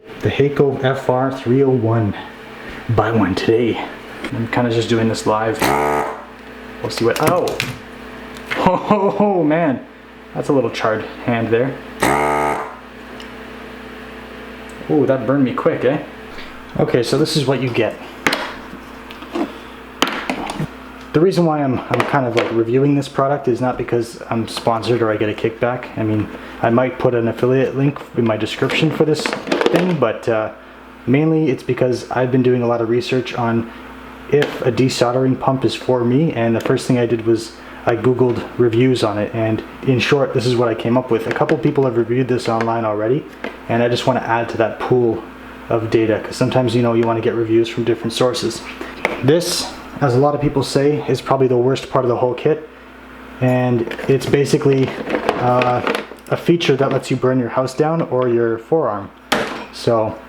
The Hakko FR-301. Buy one today. I'm kind of just doing this live. We'll see what. Oh! Oh man, that's a little charred hand there. Oh, that burned me quick, eh? Okay, so this is what you get. The reason why I'm kind of like reviewing this product is not because I'm sponsored or I get a kickback. I mean, I might put an affiliate link in my description for this thing, but mainly it's because I've been doing a lot of research on if a desoldering pump is for me, and the first thing I did was I googled reviews on it, and in short, this is what I came up with. A couple people have reviewed this online already, and I just want to add to that pool of data, because sometimes, you know, you want to get reviews from different sources. This, as a lot of people say, is probably the worst part of the whole kit, and it's basically a feature that lets you burn your house down or your forearm. So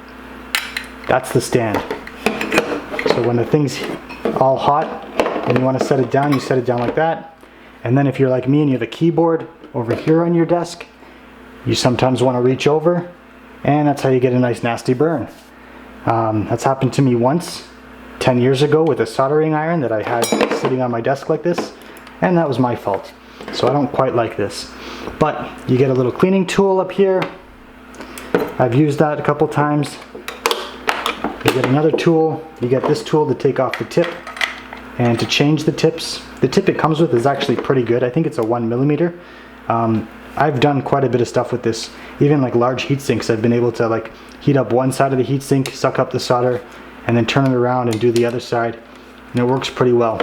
that's the stand. So when the thing's all hot and you want to set it down, you set it down like that. And then if you're like me and you have a keyboard over here on your desk, you sometimes want to reach over, and that's how you get a nice nasty burn. That's happened to me once 10 years ago with a soldering iron that I had sitting on my desk like this, and that was my fault. So I don't quite like this. But you get a little cleaning tool up here. I've used that a couple times. You get another tool. You get this tool to take off the tip and to change the tips. The tip it comes with is actually pretty good. I think it's a 1mm. I've done quite a bit of stuff with this. Even like large heat sinks, I've been able to like heat up one side of the heat sink, suck up the solder, and then turn it around and do the other side, and it works pretty well.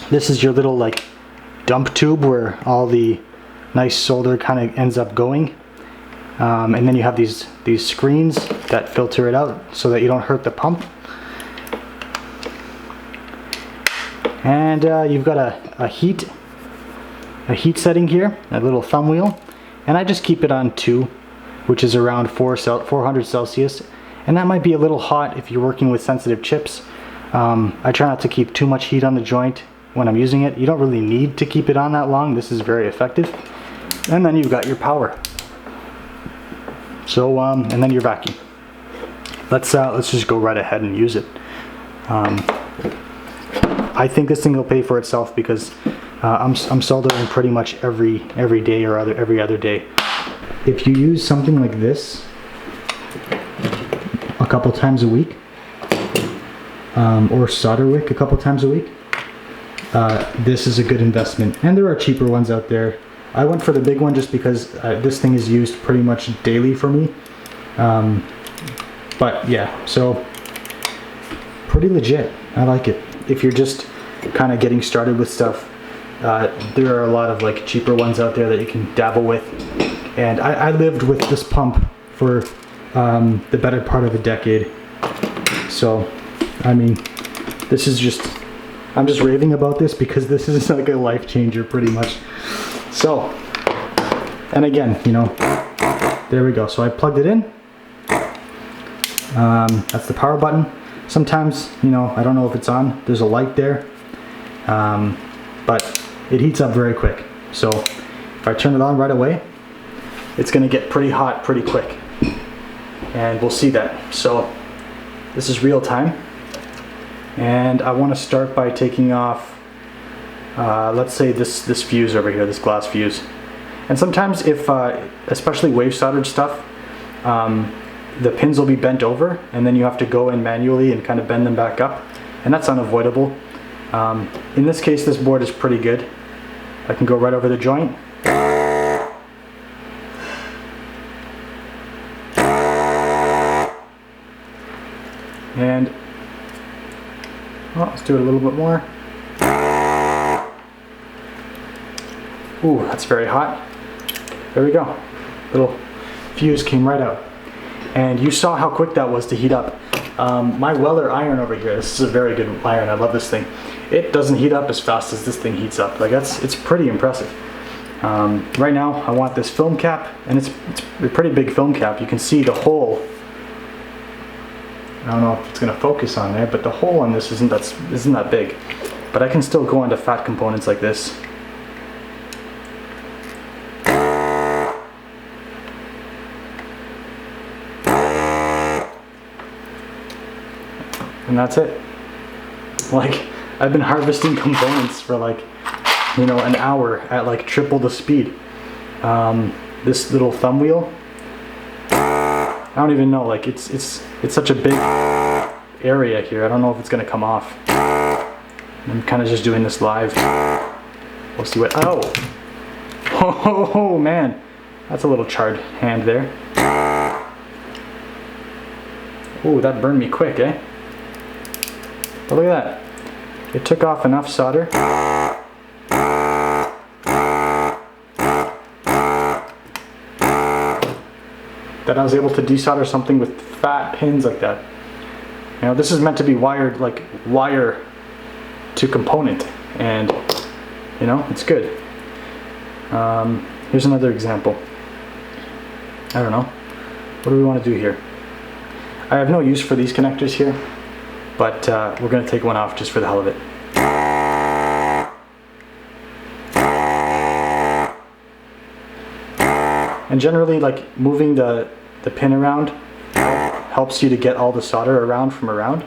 This is your little like dump tube where all the nice solder kind of ends up going, and then you have these screens that filter it out so that you don't hurt the pump. And you've got a heat setting here, a little thumb wheel, and I just keep it on 2, which is around 400 Celsius. And that might be a little hot if you're working with sensitive chips. I try not to keep too much heat on the joint when I'm using it. You don't really need to keep it on that long. This is very effective. And then you've got your power. So, and then your vacuum. Let's just go right ahead and use it. I think this thing will pay for itself because I'm soldering pretty much every day or every other day. If you use something like this a couple times a week, or solder wick a couple times a week, this is a good investment. And there are cheaper ones out there. I went for the big one just because this thing is used pretty much daily for me. But yeah, so pretty legit. I like it. If you're just kind of getting started with stuff, there are a lot of like cheaper ones out there that you can dabble with. And I lived with this pump for the better part of a decade. So, I mean, this is just, I'm just raving about this because this is like a life changer pretty much. So, and again, you know, there we go. So I plugged it in. That's the power button. Sometimes, you know, I don't know if it's on. There's a light there. But it heats up very quick. So if I turn it on right away, it's going to get pretty hot pretty quick. And we'll see that. So this is real time. And I want to start by taking off, let's say this fuse over here, this glass fuse. And sometimes if, especially wave soldered stuff, the pins will be bent over, and then you have to go in manually and kind of bend them back up, and that's unavoidable. In this case, this board is pretty good. I can go right over the joint. And well, let's do it a little bit more. Ooh, that's very hot. There we go. Little fuse came right out. And you saw how quick that was to heat up. My Weller iron over here, this is a very good iron, I love this thing. It doesn't heat up as fast as this thing heats up. Like it's pretty impressive. Right now I want this film cap, and it's a pretty big film cap. You can see the hole. I don't know if it's going to focus on there, but the hole on this isn't that big. But I can still go into fat components like this. and that's it. Like, I've been harvesting components for like, you know, an hour at like triple the speed. This little thumb wheel, I don't even know, like it's such a big area here. I don't know if it's gonna come off. I'm kind of just doing this live. We'll see what, oh man, that's a little charred hand there. Oh, that burned me quick, eh? But look at that. It took off enough solder that I was able to desolder something with fat pins like that. You know, this is meant to be wired, like wire to component, and you know, it's good. Here's another example. I don't know. What do we want to do here? I have no use for these connectors here, but we're going to take one off just for the hell of it. And generally, like, moving the pin around helps you to get all the solder around from around.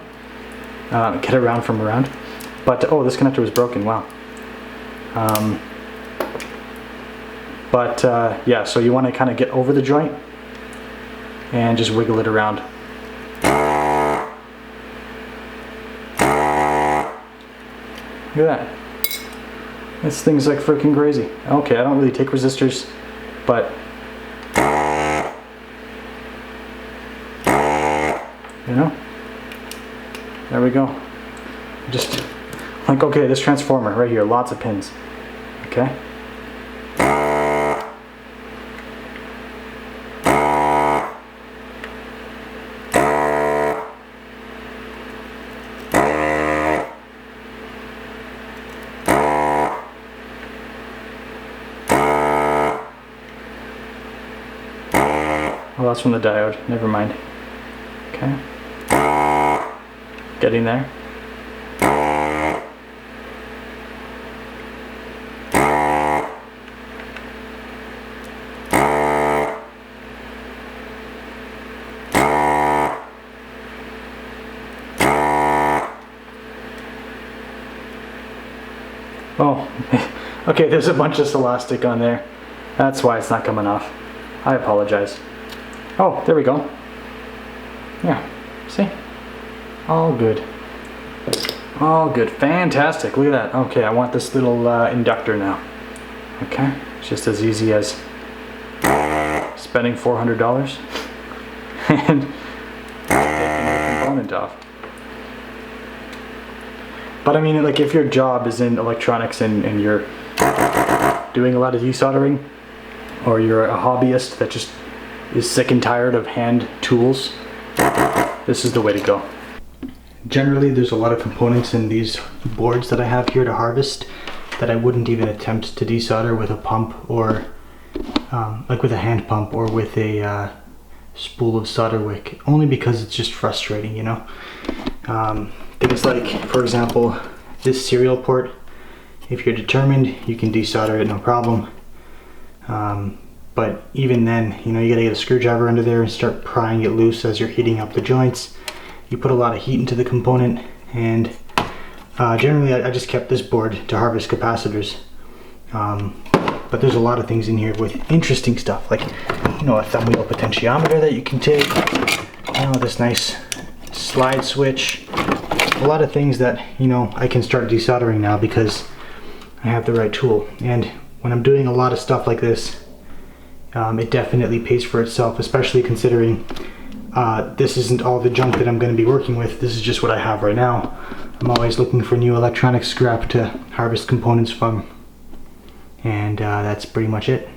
But, oh, this connector was broken, wow. Yeah, so you want to kind of get over the joint and just wiggle it around. Look at that. This thing's like freaking crazy. Okay, I don't really take resistors, but you know, there we go. Just like, okay, this transformer right here, lots of pins. Okay. Well, that's from the diode. Never mind. Okay. Getting there. Oh, okay, there's a bunch of elastic on there. That's why it's not coming off. I apologize. Oh, there we go. Yeah, see? All good. All good, fantastic, look at that. Okay, I want this little inductor now. Okay, it's just as easy as spending $400 and taking the component off. But I mean, like, if your job is in electronics and you're doing a lot of desoldering, or you're a hobbyist that just is sick and tired of hand tools, this is the way to go. Generally, there's a lot of components in these boards that I have here to harvest that I wouldn't even attempt to desolder with a pump, or like with a hand pump, or with a spool of solder wick, only because it's just frustrating, you know. Things like, for example, this serial port, if you're determined, you can desolder it, no problem. But even then, you know, you gotta get a screwdriver under there and start prying it loose as you're heating up the joints. You put a lot of heat into the component, and generally I just kept this board to harvest capacitors. But there's a lot of things in here with interesting stuff, like, you know, a thumb wheel potentiometer that you can take, you know, this nice slide switch, a lot of things that, you know, I can start desoldering now because I have the right tool. And when I'm doing a lot of stuff like this, it definitely pays for itself, especially considering this isn't all the junk that I'm going to be working with. This is just what I have right now. I'm always looking for new electronic scrap to harvest components from, and that's pretty much it.